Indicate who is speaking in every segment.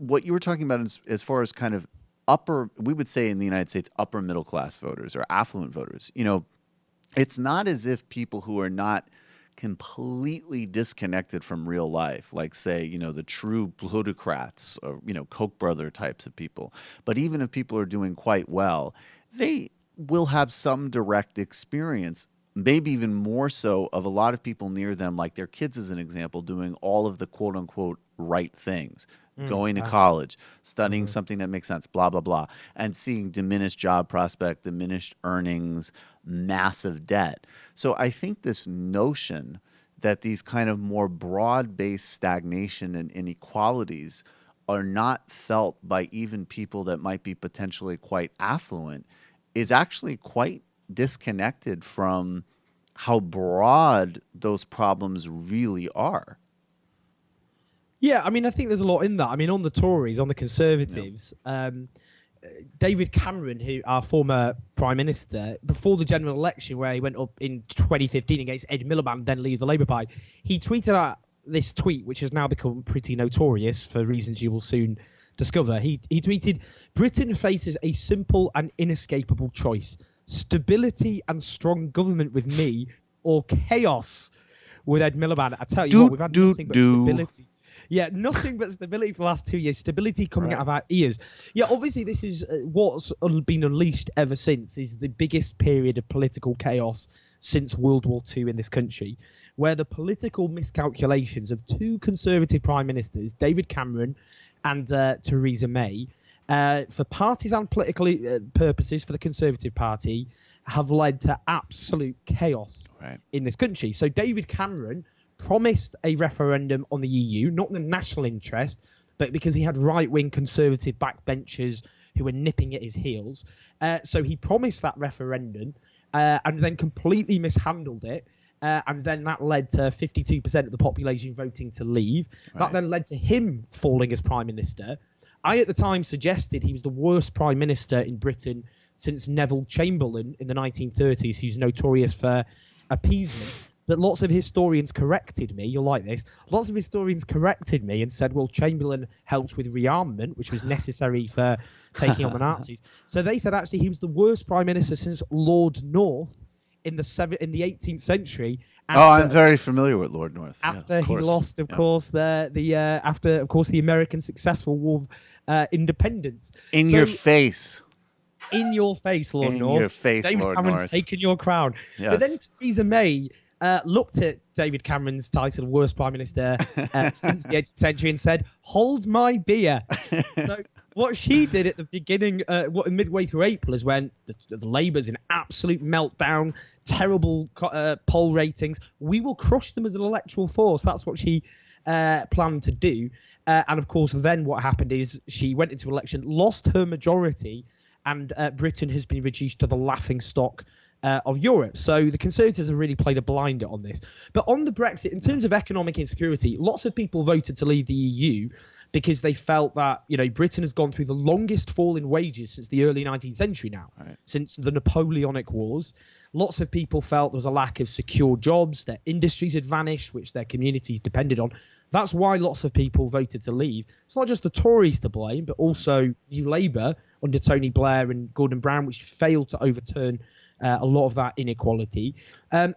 Speaker 1: what you were talking about as far as kind of we would say in the United States, upper middle class voters or affluent voters, it's not as if people who are not completely disconnected from real life, like say, the true plutocrats or, Koch brother types of people. But even if people are doing quite well, they will have some direct experience, maybe even more so, of a lot of people near them, like their kids as an example, doing all of the quote unquote right things. Going to college, studying something that makes sense, blah, blah, blah, and seeing diminished job prospect, diminished earnings, massive debt. So I think this notion that these kind of more broad-based stagnation and inequalities are not felt by even people that might be potentially quite affluent is actually quite disconnected from how broad those problems really are.
Speaker 2: Yeah, I mean, I think there's a lot in that. I mean, on the Tories, on the Conservatives, David Cameron, who our former Prime Minister, before the general election where he went up in 2015 against Ed Miliband, then leader of the Labour Party, he tweeted out this tweet, which has now become pretty notorious for reasons you will soon discover. He tweeted, "Britain faces a simple and inescapable choice. Stability and strong government with me, or chaos with Ed Miliband." I tell you what, we've had nothing but stability. Yeah, nothing but stability for the last 2 years. Stability coming out of our ears. Yeah, obviously this is what's been unleashed ever since, is the biggest period of political chaos since World War II in this country, where the political miscalculations of two Conservative Prime Ministers, David Cameron and Theresa May, for partisan political purposes for the Conservative Party, have led to absolute chaos in this country. So David Cameron promised a referendum on the EU, not in the national interest, but because he had right-wing Conservative backbenchers who were nipping at his heels. So he promised that referendum and then completely mishandled it. And then that led to 52% of the population voting to leave. That then led to him falling as Prime Minister. I, at the time, suggested he was the worst Prime Minister in Britain since Neville Chamberlain in the 1930s, who's notorious for appeasement. But lots of historians corrected me. You'll like this. Lots of historians corrected me and said, well, Chamberlain helped with rearmament, which was necessary for taking on the Nazis. So they said, actually, he was the worst Prime Minister since Lord North in the 18th century.
Speaker 1: I'm very familiar with Lord North.
Speaker 2: After he lost, of course, after the American successful War of Independence.
Speaker 1: In your face.
Speaker 2: In your face, Lord North.
Speaker 1: In your face,
Speaker 2: David
Speaker 1: Lord
Speaker 2: Cameron's
Speaker 1: North.
Speaker 2: taken your crown.
Speaker 1: Yes.
Speaker 2: But then Theresa May looked at David Cameron's title of worst Prime Minister since the 18th century and said, hold my beer. So what she did at the beginning, midway through April, is when the Labour's in absolute meltdown, terrible poll ratings. We will crush them as an electoral force. That's what she planned to do. And of course, then what happened is she went into election, lost her majority, and Britain has been reduced to the laughing stock of Europe. So the Conservatives have really played a blinder on this. But on the Brexit, in terms of economic insecurity, lots of people voted to leave the EU because they felt that, Britain has gone through the longest fall in wages since the early 19th century now, since the Napoleonic Wars. Lots of people felt there was a lack of secure jobs, their industries had vanished, which their communities depended on. That's why lots of people voted to leave. It's not just the Tories to blame, but also New Labour under Tony Blair and Gordon Brown, which failed to overturn a lot of that inequality. And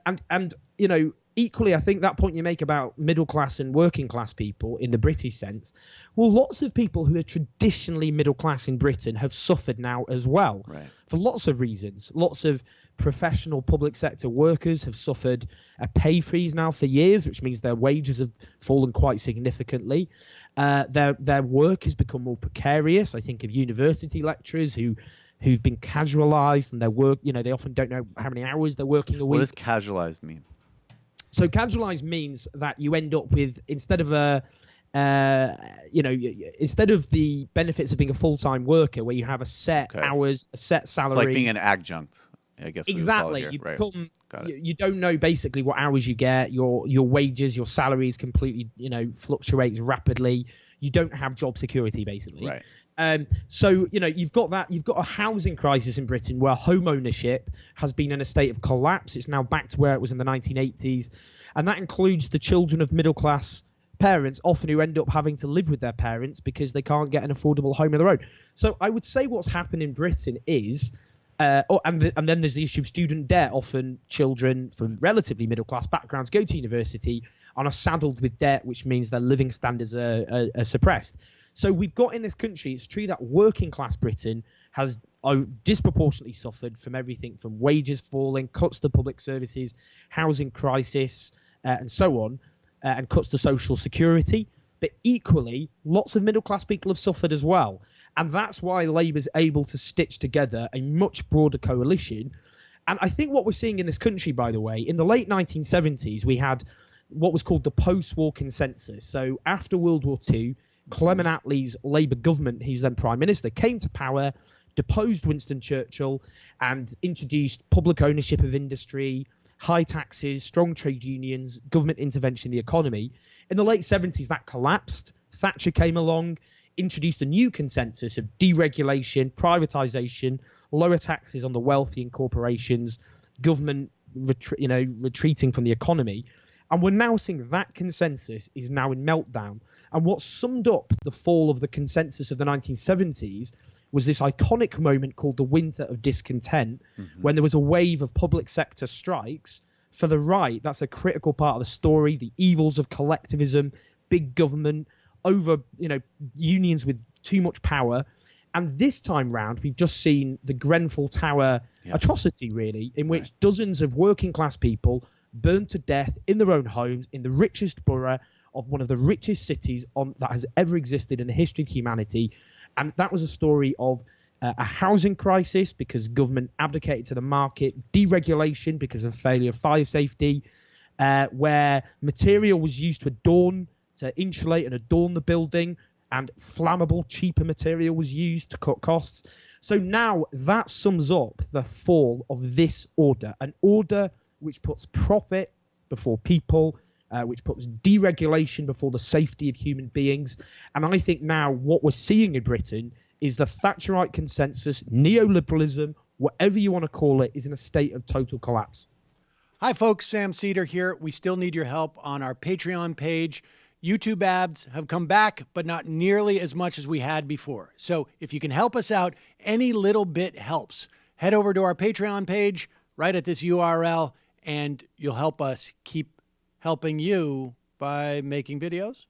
Speaker 2: equally, I think that point you make about middle class and working class people in the British sense, well, lots of people who are traditionally middle class in Britain have suffered now as well, for lots of reasons. Lots of professional public sector workers have suffered a pay freeze now for years, which means their wages have fallen quite significantly. Their work has become more precarious. I think of university lecturers who've been casualised, and their work, they often don't know how many hours they're working a week.
Speaker 1: What does casualised mean?
Speaker 2: So casualised means that you end up with, instead of the benefits of being a full-time worker, where you have a set hours, a set salary.
Speaker 1: It's like being an adjunct, I guess.
Speaker 2: Exactly. You become, you don't know basically what hours you get. Your wages, your salaries completely, fluctuates rapidly. You don't have job security, basically.
Speaker 1: Right.
Speaker 2: So you've got a housing crisis in Britain where home ownership has been in a state of collapse. It's now back to where it was in the 1980s, and that includes the children of middle class parents, often who end up having to live with their parents because they can't get an affordable home of their own. So I would say what's happened in Britain is, and then there's the issue of student debt. Often children from relatively middle-class backgrounds go to university and are saddled with debt, which means their living standards are suppressed. So we've got in this country, it's true that working-class Britain has disproportionately suffered from everything from wages falling, cuts to public services, housing crisis, and so on, and cuts to social security. But equally, lots of middle-class people have suffered as well. And that's why Labour's able to stitch together a much broader coalition. And I think what we're seeing in this country, by the way, in the late 1970s, we had what was called the post-war consensus. So after World War II, Clement Attlee's Labour government, who's then Prime Minister, came to power, deposed Winston Churchill, and introduced public ownership of industry, high taxes, strong trade unions, government intervention in the economy. In the late 70s, that collapsed. Thatcher came along, introduced a new consensus of deregulation, privatisation, lower taxes on the wealthy and corporations, government retreating from the economy. And we're now seeing that consensus is now in meltdown. And what summed up the fall of the consensus of the 1970s was this iconic moment called the Winter of Discontent, when there was a wave of public sector strikes for the right. That's a critical part of the story, the evils of collectivism, big government, over unions with too much power. And this time round, we've just seen the Grenfell Tower atrocity, really, in which dozens of working class people burned to death in their own homes in the richest borough of one of the richest cities that has ever existed in the history of humanity. And that was a story of a housing crisis because government abdicated to the market, deregulation because of failure of fire safety, where material was used to insulate and adorn the building, and flammable, cheaper material was used to cut costs. So now that sums up the fall of this order, an order which puts profit before people, which puts deregulation before the safety of human beings. And I think now what we're seeing in Britain is the Thatcherite consensus, neoliberalism, whatever you want to call it, is in a state of total collapse.
Speaker 3: Hi, folks. Sam Seder here. We still need your help on our Patreon page. YouTube ads have come back, but not nearly as much as we had before. So if you can help us out, any little bit helps. Head over to our Patreon page right at this URL, and you'll help us keep helping you by making videos